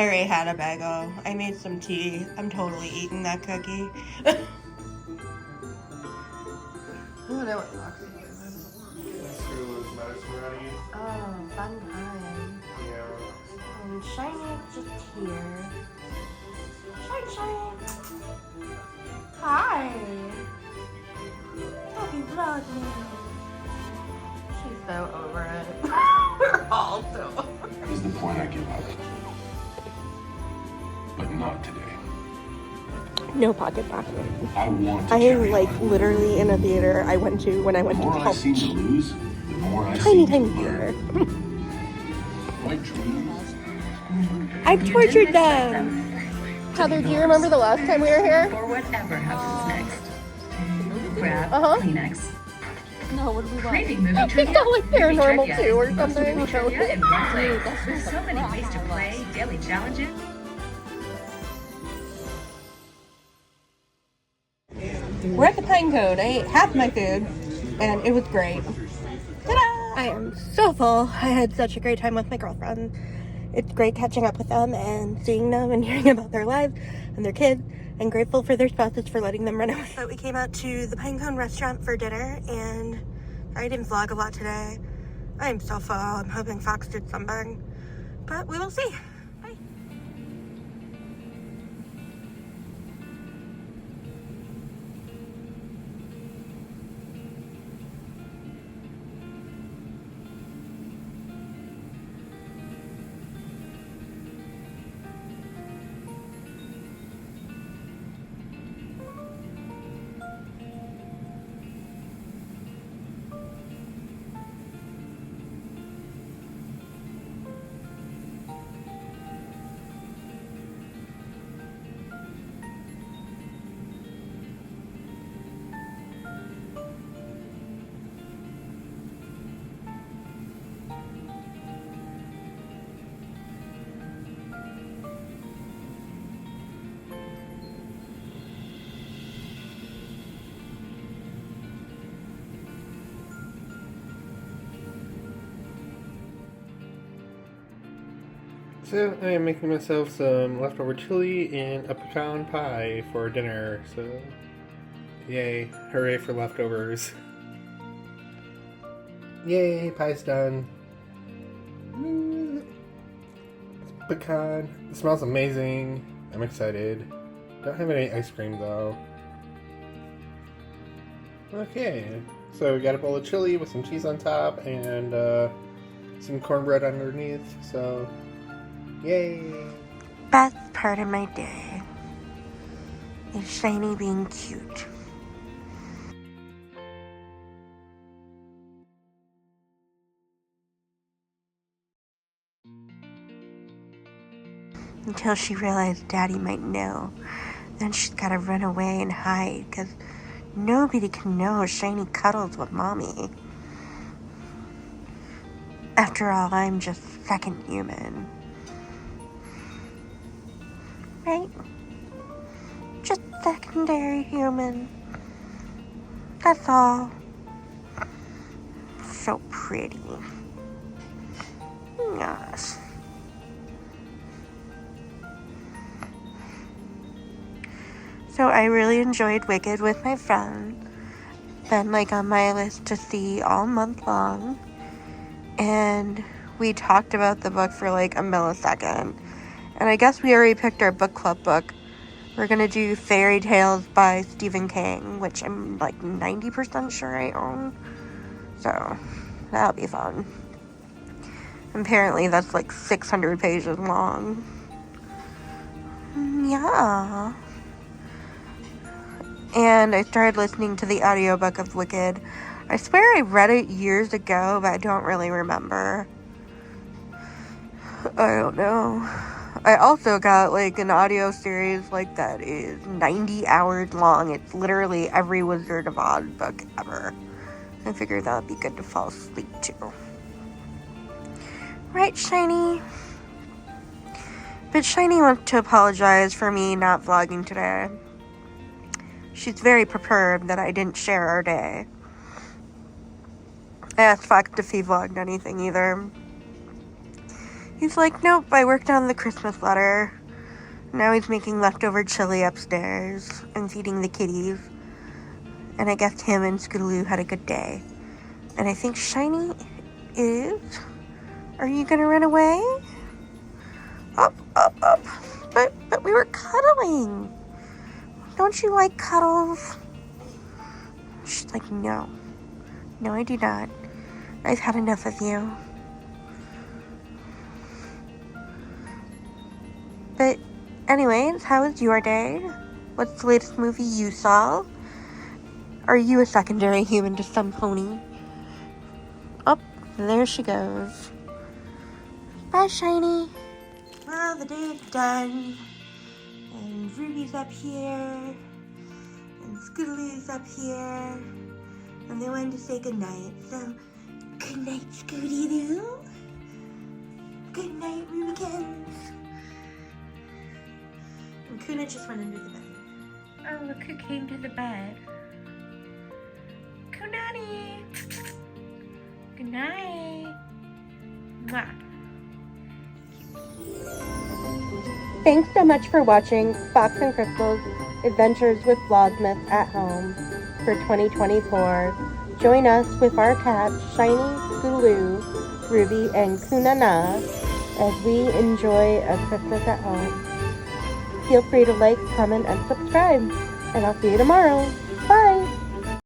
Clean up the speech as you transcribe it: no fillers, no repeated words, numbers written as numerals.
already had a bagel. I made some tea. I'm totally eating that cookie. Oh, that was awesome. Oh, fun time. Yeah. And Shiny just here. Shiny. Hi. Happy Vlogmas. She's so over it. We're all so over it. Is the point I give up. But not today. No pocket bathroom. I want to I am carry like on. literally in a theater I went to when I went The to more I Phauxe. seem to lose, the more I Tiny, seem tiny to theater. learn. My dreams. I've tortured them. Heather, do you remember the last time we were here? Or whatever happens next. Grab Kleenex. No, what did we want? Craving movie It's trivia? not like Paranormal Movie 2 trivia or is most something. movie trivia in one place. There's so many ways to play, daily challenges. We're at the Pine Cone. I ate half my food, and it was great. Ta-da! I am so full. I had such a great time with my girlfriends. It's great catching up with them and seeing them and hearing about their lives and their kids, and grateful for their spouses for letting them run away. But we came out to the Pine Cone restaurant for dinner, and I didn't vlog a lot today. I am so full. I'm hoping Phauxe did something, but we will see. Bye. So I am making myself some leftover chili and a pecan pie for dinner. So, yay! Hooray for leftovers! Yay! Pie's done. Pecan. It smells amazing. I'm excited. Don't have any ice cream though. Okay, so we got a bowl of chili with some cheese on top and some cornbread underneath. So. Yay! Best part of my day is Shiny being cute. Until she realized Daddy might know. Then she's gotta run away and hide, because nobody can know Shiny cuddles with Mommy. After all, I'm just second human. Right? Just secondary human. That's all. So pretty. Yes. So I really enjoyed Wicked with my friend. Been like on my list to see all month long. And we talked about the book for like a millisecond. And I guess we already picked our book club book. We're going to do Fairy Tales by Stephen King, which I'm like 90% sure I own. So, that'll be fun. Apparently that's like 600 pages long. Yeah. And I started listening to the audiobook of Wicked. I swear I read it years ago, but I don't really remember. I don't know. I also got like an audio series like that is 90 hours long. It's literally every Wizard of Oz book ever. I figured that would be good to fall asleep to. Right, Shiny? But Shiny wants to apologize for me not vlogging today. She's very perturbed that I didn't share our day. I asked Phauxe if he vlogged anything either. He's like, nope, I worked on the Christmas letter. Now he's making leftover chili upstairs and feeding the kitties. And I guess him and Scootaloo had a good day. And I think Shiny is... Are you gonna run away? Up, up, up. But we were cuddling. Don't you like cuddles? She's like, no. No, I do not. I've had enough of you. But anyways, how was your day? What's the latest movie you saw? Are you a secondary human to some pony? Oh, there she goes. Bye, Shiny. Well, the day is done. And Ruby's up here. And Scootaloo's up here. And they wanted to say goodnight. So, good night, Scooty-Doo. Good night, Rubykins. And Kuna just went under the bed. Oh, look who came to the bed. Kunani! Good night. Mwah. Thanks so much for watching Phauxe and Krystal's Adventures with Vlogmas at Home for 2024. Join us with our cats, Shiny, Scootaloo, Ruby, and Kunana as we enjoy a Christmas at home. Feel free to like, comment, and subscribe, and I'll see you tomorrow.